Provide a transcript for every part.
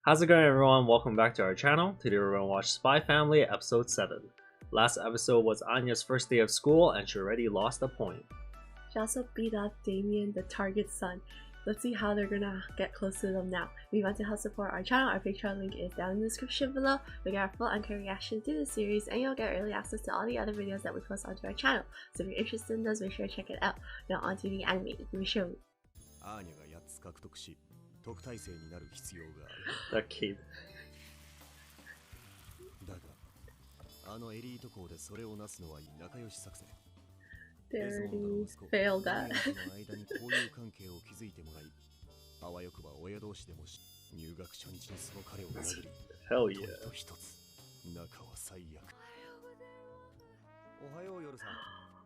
How's it going, everyone? Welcome back to our channel. Today we're going to watch Spy Family episode 7. Last episode was Anya's first day of school and she already lost a point. She also beat up Damien, the target's son. Let's see how they're gonna get close to them now. If you want to help support our channel, our Patreon link is down in the description below. We get our full uncut reaction to the series and you'll get early access to all the other videos that we post onto our channel. So if you're interested in those, make sure to check it out. Now onto the anime. Show. That kid. They already failed that. Hell yeah.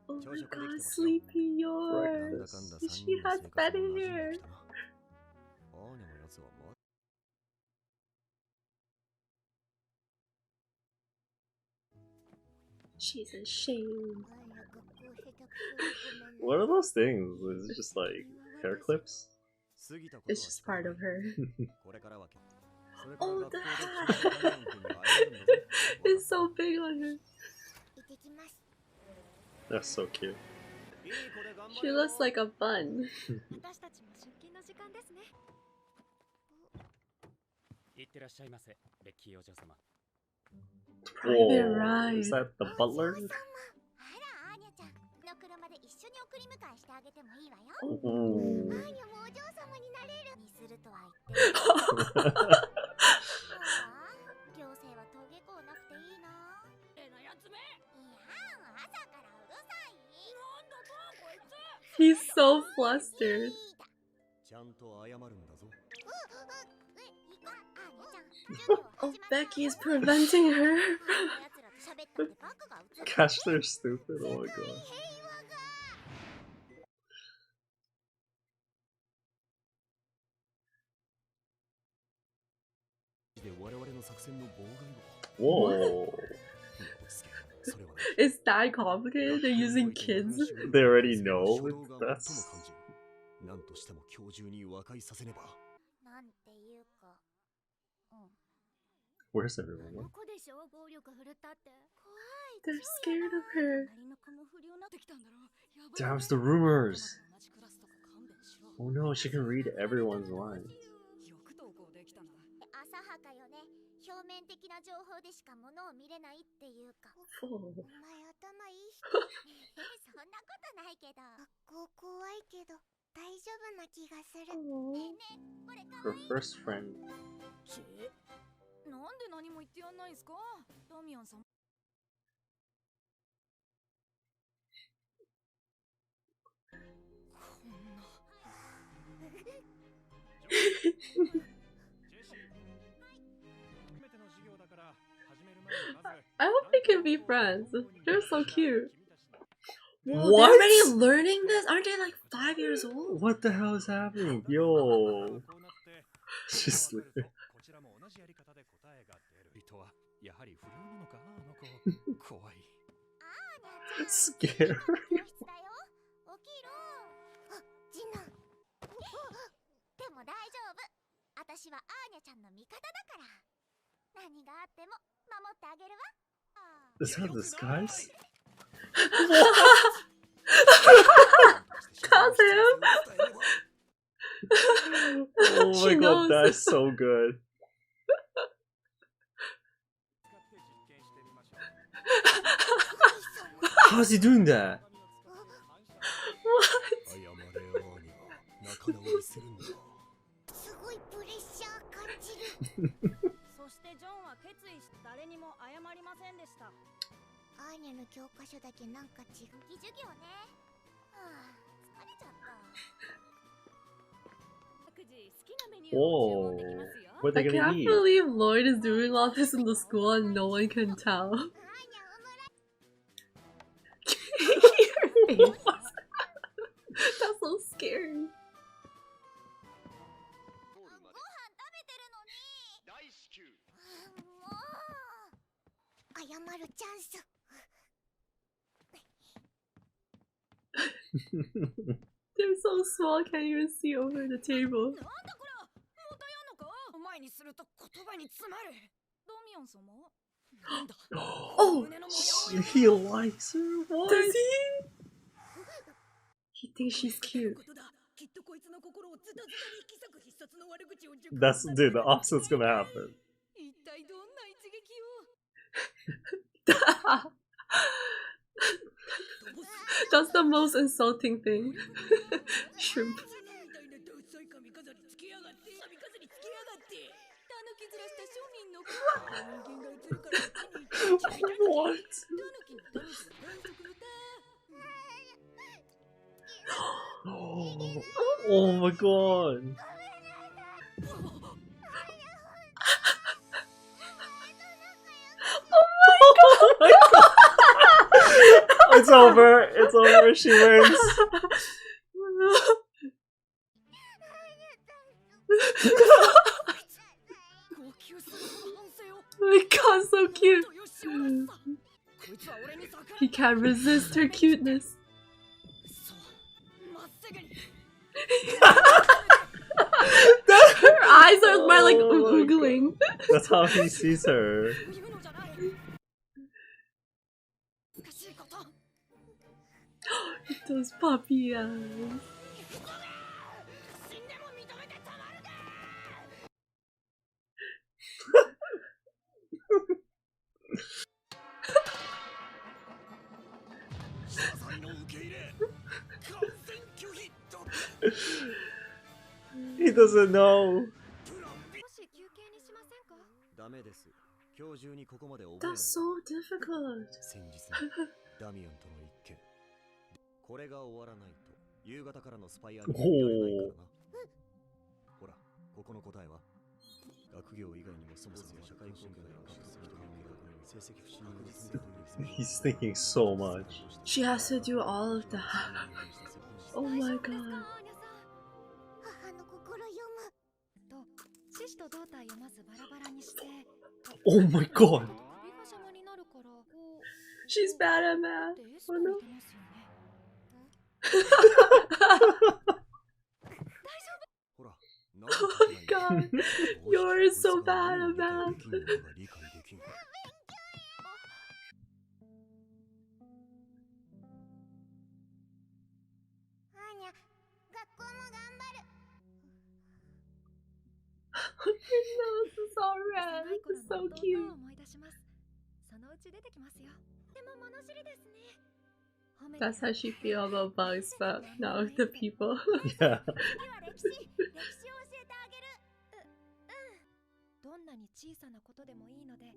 Oh my god, Sleepy yours. She has better hair. She's ashamed. What are those things? Is it just like hair clips? It's just part of her. Oh, the hat! It's so big on her. That's so cute. She looks like a bun. Private ride. Is that the butler? Ooh. He's so flustered. Oh, Becky's preventing her. Gosh, they're stupid. Oh my god. Whoa. It's that complicated? They're using kids? They already know? That's... Where's everyone? They're scared of her. Damn, it's the rumors! Oh no, she can read everyone's lines. Her first friend. I hope they can be friends. They're so cute. Whoa, What? they're already learning this? Aren't they like 5 years old? What the hell is happening? Yo. She's sleeping. Scary. Is that disguise? That's him. Oh my She god, knows. that's so good. How's he doing that? What? Whoa. What are they I gonna can't eat? believe Lloyd is doing all this in the school and no one can tell. That's so scary. They're so small, can't even see over the table. Oh, he likes her. What? does he? He thinks she's cute. Dude, the opposite's gonna happen. That's the most insulting thing. Shrimp. What? Oh my god. It's over. It's over. She wins. Oh my god, so cute. He can't resist her cuteness. Her eyes are more like oogling. That's how he sees her. Those puppy eyes. He doesn't know. That's so difficult. ダミアンとの一件。これが終わらないと夕方からのスパイアニメ見られないからな。ほら、ここの答えは学業以外にもそもそも社会貢献や成績不振について He's thinking so much. She has to do all of that. Oh my god. Oh my god. She's bad at math. Oh no. Oh my god. You're so bad at math. Your nose is all red. It's so cute. That's how she feels about bugs, but not with the people. Yeah. どんなに小さなことでもいいので、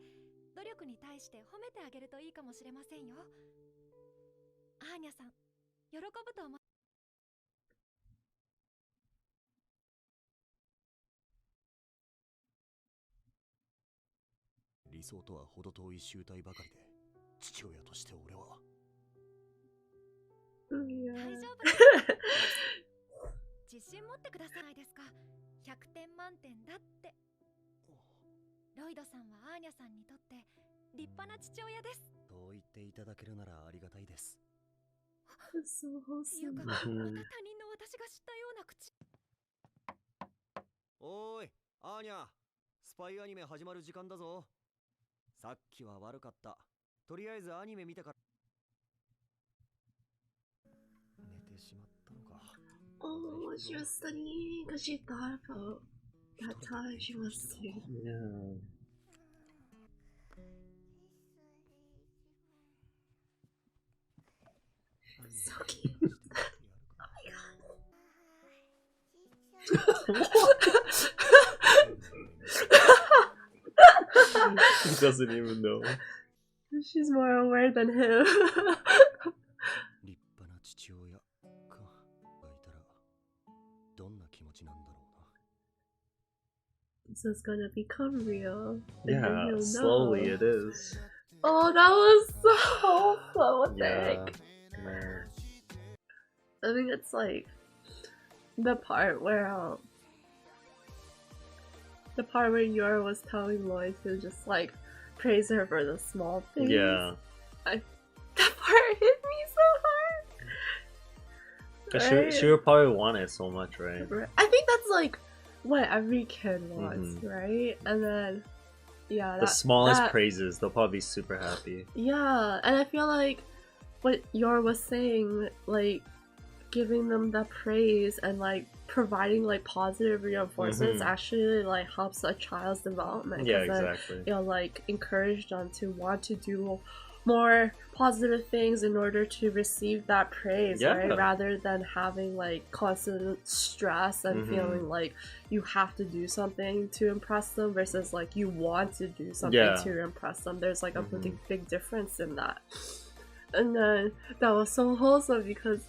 努力に対して褒めてあげるといいかもしれませんよ。アーニャさん、喜ぶと思う。理想とは程遠い集体ばかりで、父親として俺は。大丈夫です。自信持ってくださいですか。100点満点だって。ロイドさんはアーニャさんにとって立派な父親です。そう言っていただけるならありがたいです。So いうか、 wholesome. また他人の私が知ったような口。おーい、アーニャ、スパイアニメ始まる時間だぞ。さっきは悪かった。とりあえずアニメ見たから。寝てしまったのか。Oh, she was studying because she thought about that time she was asleep. Yeah. So cute. Oh my He doesn't even know. god. She's more aware than him. 立派な父親かがいたらどんな気持ちなんだろうな。 So it's gonna become real. And then Yeah, he'll slowly know. it is. Oh, that was so fun. What the Yeah. heck? Man. I think it's like the part where Yor was telling Lloyd to just like praise her for the small things. Yeah. That part hit me so hard. 'Cause Right? she would probably want it so much, right? I think that's like what every kid wants, right? And then yeah, the smallest praises, they'll probably be super happy. Yeah, and I feel like what Yor was saying, like giving them that praise and like providing like positive reinforcements actually like helps a child's development. Yeah, exactly. It'll like encourage them to want to do more positive things in order to receive that praise, right? Rather than having like constant stress and feeling like you have to do something to impress them versus like you want to do something to impress them. There's like a big difference in that. And then that was so wholesome because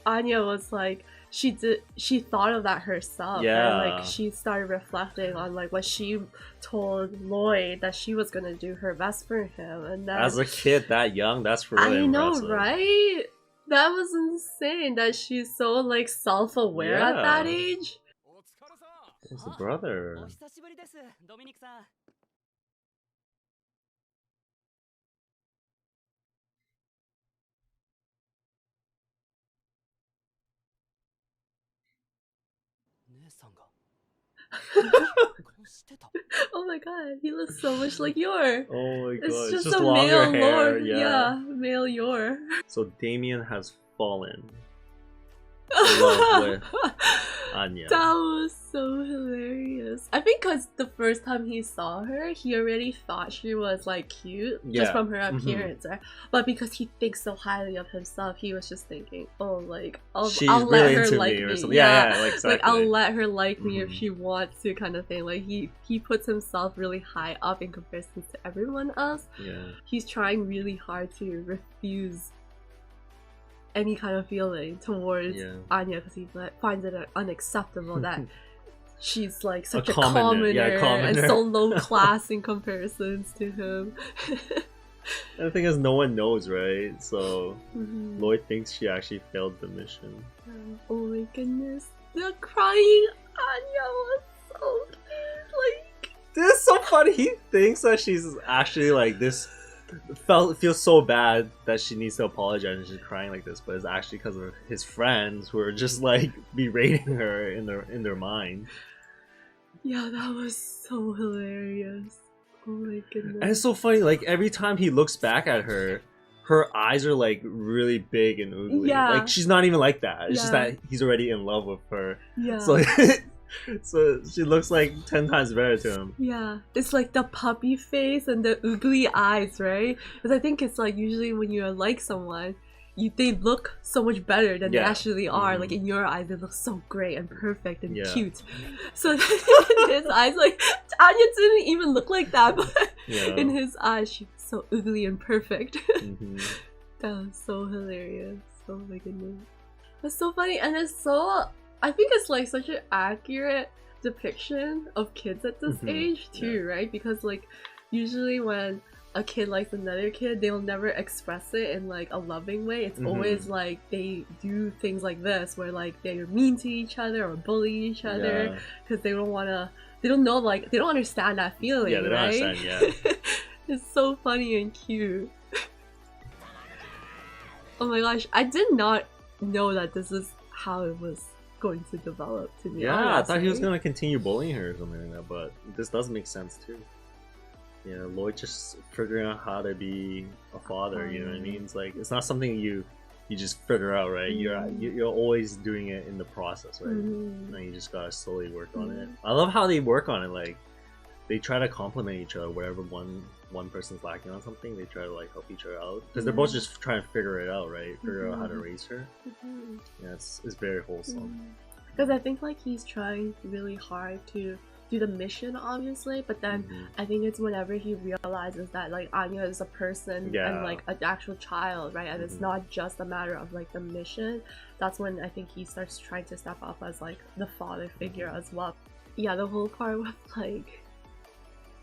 Anya was like, she thought of that herself, and like she started reflecting on like what she told Lloyd that she was gonna do her best for him. And then, as a kid that young, that's really impressive. I know, right? That was insane that she's so like self-aware at that age. It's the brother. Oh my god, he looks so much like Yor. Oh my god, it's just a male hair. Lord. Yeah, male Yor. So Damien has fallen in love with Anya. That was so hilarious. I think because the first time he saw her, he already thought she was like cute just from her appearance, right? But because he thinks so highly of himself, he was just thinking, oh, like I'll let her like me. Or something. Yeah, like, exactly. Like I'll let her like me if she wants to, kind of thing. Like he puts himself really high up in comparison to everyone else. Yeah, he's trying really hard to refuse any kind of feeling towards Anya because he finds it unacceptable that she's like such a commoner and so low class in comparisons to him. And the thing is, no one knows, right? So Lloyd thinks she actually failed the mission. Oh my goodness, the crying Anya was so cute. Like, this is so funny. He thinks that she's actually like this. Feels so bad that she needs to apologize and she's crying like this, but it's actually because of his friends who are just like berating her in their mind. Yeah, that was so hilarious. Oh my goodness. And it's so funny, like every time he looks back at her, her eyes are like really big and ugly. Yeah. Like she's not even like that. It's just that he's already in love with her. Yeah. So so she looks like 10 times better to him. Yeah, it's like the puppy face and the ugly eyes, right? Because I think it's like usually when you like someone, they look so much better than they actually are. Like in your eyes, they look so great and perfect and cute. So in his eyes, like Anya didn't even look like that, but in his eyes, she was so ugly and perfect. That was so hilarious. Oh my goodness, that's so funny, and it's so. I think it's like such an accurate depiction of kids at this age too, right? Because like usually when a kid likes another kid, they'll never express it in like a loving way. It's always like they do things like this where like they're mean to each other or bully each other because they don't want to, they don't know, like they don't understand that feeling. Yeah, they don't understand. It's so funny and cute. Oh my gosh, I did not know that this is how it was going to develop, to be honest. I thought he was gonna continue bullying her or something like that, but this does make sense too. Yeah, Lloyd just figuring out how to be a father, you know what I mean? It's like it's not something you just figure out, right? You're always doing it in the process, right? And you just gotta slowly work on it. I love how they work on it, like they try to complement each other. Wherever one person's lacking on something, they try to like help each other out because they're both just trying to figure it out, right? Figure out how to raise her. Yeah, it's very wholesome. Because I think like he's trying really hard to do the mission, obviously, but then I think it's whenever he realizes that like Anya is a person and like an actual child, right? And it's not just a matter of like the mission. That's when I think he starts trying to step up as like the father figure as well. Yeah, the whole part with like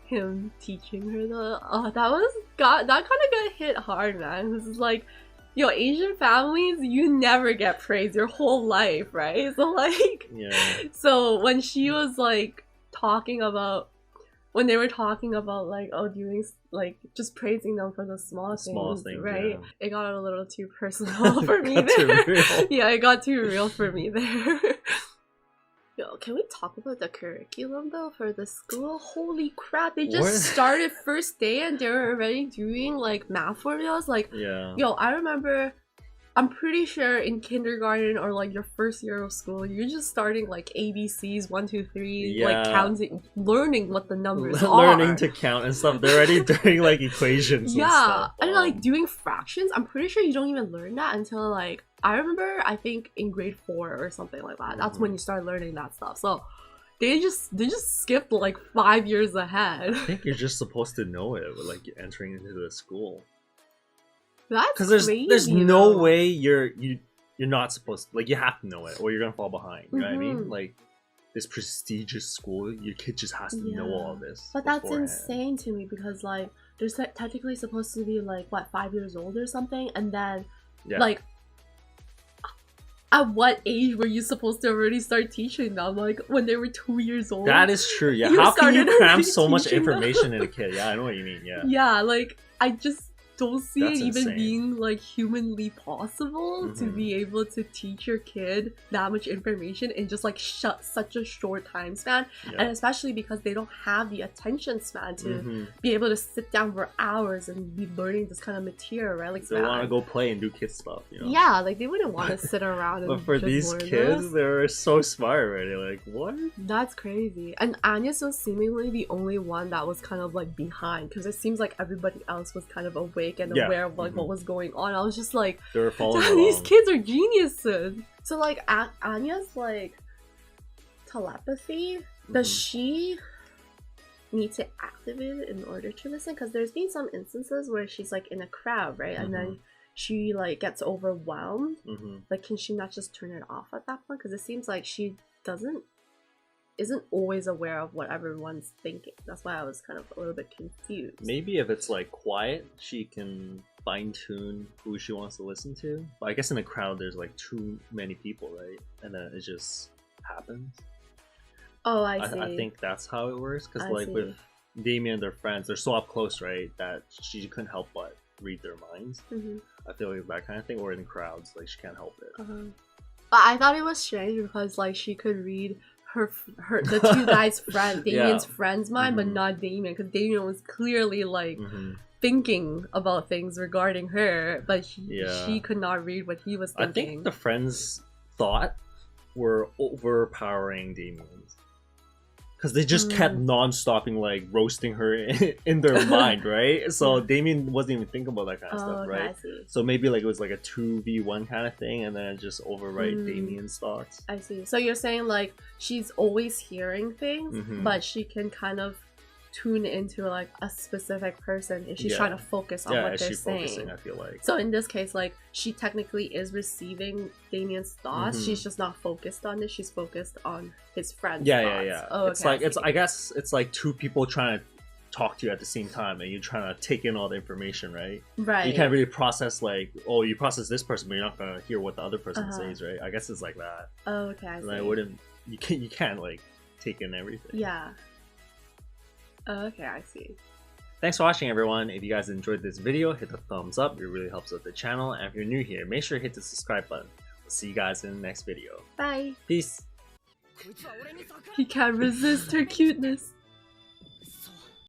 him teaching her that kind of got hit hard, man. This is like, yo, Asian families, you never get praise your whole life, right? So like, so when she was like talking about, when they were talking about like, oh, doing like just praising them for the small things, right? It got a little too personal for me there. Yeah, it got too real for me there. Yo, can we talk about the curriculum though for the school? Holy crap, they just What? started first day and they're already doing like math formulas. Like, Yeah. yo, I remember, I'm pretty sure in kindergarten or like your first year of school, you're just starting like ABCs, 1, 2, 3, like Yeah. counting, learning what the numbers Learning are. to count and stuff. They're already doing like equations. Yeah, and stuff. and like doing fractions. I'm pretty sure you don't even learn that until like, I remember, I think in grade 4 or something like that. That's when you start learning that stuff. So they just skipped like 5 years ahead. I think you're just supposed to know it, like entering into the school. That's Because crazy. there's no though. way you're not supposed to, like, you have to know it or you're gonna fall behind. You know what I mean? Mhm. Like this prestigious school, your kid just has to know all this. But that's beforehand. insane to me because like they're technically supposed to be like what 5 years old or something, and then Yeah. like at what age were you supposed to already start teaching them? Like when they were 2 years old? That is true. Yeah. You How can you started cram already so much teaching them. information in a kid? Yeah, I know what you mean. Yeah. Yeah, like I just don't see That's it even insane. being like humanly possible to Mhm. be able to teach your kid that much information in just like such a short time span, Yeah. and especially because they don't have the attention span to Mhm. be able to sit down for hours and be learning this kind of material, right? Like They want to math. go play and do kid stuff. You know? Yeah, like they wouldn't want to sit around and But for just these learn kids, this. they're so smart already. Like, what? That's crazy. And Anya's was seemingly the only one that was kind of like behind, because it seems like everybody else was kind of awake and Yeah. aware of like what was going on. I was just like, They were following these along. kids are geniuses. So like Anya's like telepathy, does Mhm. she need to activate it in order to listen? Because there's been some instances where she's like in a crowd, right? And then she like gets overwhelmed. Mhm. Like, can she not just turn it off at that point? Because it seems like she isn't always aware of what everyone's thinking. That's why I was kind of a little bit confused. Maybe if it's like quiet, she can fine tune who she wants to listen to. But I guess in a crowd, there's like too many people, right? And then it just happens. Oh, I see. I think that's how it works. Because I like see. with Damien and their friends, they're so up close, right? That she couldn't help but read their minds. Mhm. I feel like that kind of thing. Or in crowds, like she can't help it. But I thought it was strange because like she could read the two guys' friend Damien's friend's mind, but Mhm. not Damien, because Damien was clearly like Mhm. thinking about things regarding her, but Yeah. she could not read what he was I thinking. think the friends thought were overpowering Damien's. Because they just kept non-stopping like roasting her in their mind, right? So Damien wasn't even thinking about that kind of stuff, okay, right? I see. So maybe like it was like a 2v1 kind of thing, and then it just overwrite Mm. Damien's thoughts. I see. So you're saying like she's always hearing things, Mhm. but she can kind of tune into like a specific person if she's Yeah. trying to focus on Yeah, what is they're she saying. focusing? I feel like. So in this case, like she technically is receiving Damien's thoughts. Mhm. She's just not focused on it. She's focused on his friend's Yeah, thoughts. yeah, yeah. Oh, It's okay, like see. I guess it's like two people trying to talk to you at the same time, and you're trying to take in all the information, right? Right. You can't really process like, oh, you process this person, but you're not gonna hear what the other person Uh-huh. says, right? I guess it's like that. Oh, okay, I see. And I wouldn't. You can't like take in everything. Yeah. Oh, okay, I see. Thanks for watching, everyone. If you guys enjoyed this video, hit the thumbs up. It really helps out the channel. And if you're new here, make sure to hit the subscribe button. We'll see you guys in the next video. Bye. Peace. He can't resist her cuteness.